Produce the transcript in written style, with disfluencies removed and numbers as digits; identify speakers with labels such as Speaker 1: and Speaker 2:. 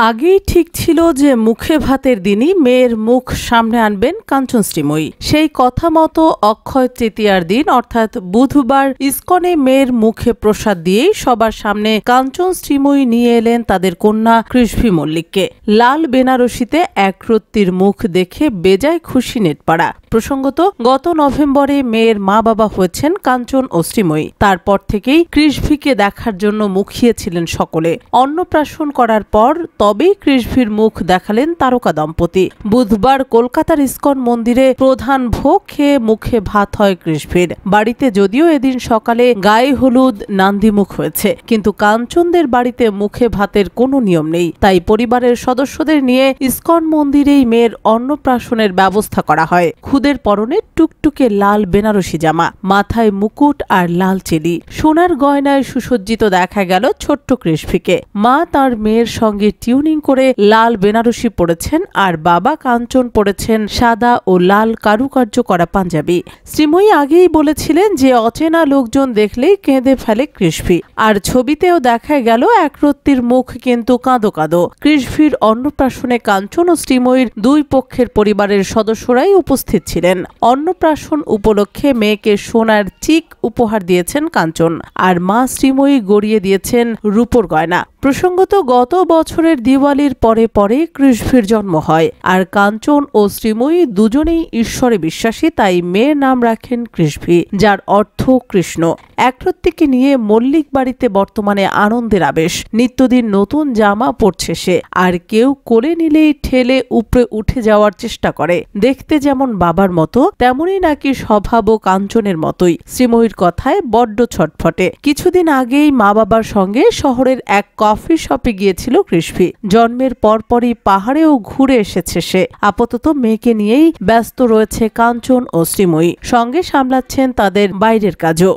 Speaker 1: আগেই ঠিক ছিল যে মুখে ভাতের দিনই মেয়ের মুখ সামনে আনবেন কাঞ্চন শ্রীময়ী। সেই কথা মতো অক্ষয় তৃতীয়ার দিন অর্থাৎ বুধবার ইসকনে মেয়ের মুখে প্রসাদ দিয়েই সবার সামনে কাঞ্চন শ্রীময়ী নিয়ে এলেন তাদের কন্যা কৃষ্ভি মল্লিককে। লাল বেনারসিতে একরত্তির মুখ দেখে বেজায় খুশি নেটপাড়া। প্রসঙ্গত গত নভেম্বরে মেয়ের মা বাবা হয়েছেন কাঞ্চন ও শ্রীময়ী। তারপর থেকেই কৃষ্ভিকে দেখার জন্য মুখিয়েছিলেন সকলে। অন্নপ্রাশন করার পর তবেই কৃষ্ভির মুখ দেখালেন তারকা দম্পতি। বুধবার কলকাতার ইসকন মন্দিরে প্রধান ভোগ খেয়ে মুখে ভাত হয় কৃষ্ভির। বাড়িতে যদিও এদিন সকালে গায়ে হলুদ নান্দিমুখ হয়েছে, কিন্তু কাঞ্চনদের বাড়িতে মুখে ভাতের কোনো নিয়ম নেই। তাই পরিবারের সদস্যদের নিয়ে ইসকন মন্দিরেই মেয়ের অন্নপ্রাশনের ব্যবস্থা করা হয়। খুদের পরনে টুকটুকে লাল বেনারসি জামা, মাথায় মুকুট আর লাল চেলি, সোনার গয়নায় সুসজ্জিত দেখা গেল ছোট্ট কৃষ্ভিকে। মা তার মেয়ের সঙ্গে টিউনিং করে লাল বেনারসি পরেছেন আর বাবা কাঞ্চন পরেছেন সাদা ও লাল কারুকার্য করা পাঞ্জাবি। শ্রীময়ী আগেই বলেছিলেন যে অচেনা লোকজন দেখলেই কেঁদে ফেলে কৃষ্ভি, আর ছবিতেও দেখা গেল একরত্তির মুখ কিন্তু কাঁদো কাঁদো। কৃষ্ভির অন্নপ্রাশনে কাঞ্চন ও শ্রীময়ীর দুই পক্ষের পরিবারের সদস্যরাই উপস্থিত ছিলেন। অন্নপ্রাশন উপলক্ষে মেয়েকে সোনার চিক উপহার দিয়েছেন কাঞ্চন, আর মা শ্রীময়ী গড়িয়ে দিয়েছেন রূপোর গয়না। প্রসঙ্গত গত বছরের দিওয়ালির পরে পরে কৃষ্ভির জন্ম হয়, আর কাঞ্চন ও শ্রীময়ী দুজনেই ঈশ্বরে বিশ্বাসী। তাই মেয়ের নাম রাখেন কৃষ্ভি, যার অর্থ কৃষ্ণ। একরত্তিকে নিয়ে মল্লিক বাড়িতে বর্তমানে আনন্দের আবেশ। নিত্যদিন নতুন জামা পরছে সে, আর কেউ কোলে নিলেই ঠেলে উপরে উঠে যাওয়ার চেষ্টা করে। দেখতে যেমন বাবার মতো, তেমনই নাকি স্বভাবও কাঞ্চনের মতোই। শ্রীময়ীর কথায় বড্ড ছটফটে। কিছুদিন আগেই মা বাবার সঙ্গে শহরের এক কফি শপে গিয়েছিল কৃষ্ভি। জন্মের পরপরই পাহাড়েও ঘুরে এসেছে সে। আপাতত মেয়েকে নিয়েই ব্যস্ত রয়েছে কাঞ্চন ও শ্রীময়ী, সঙ্গে সামলাচ্ছেন তাদের বাইরের কাজও।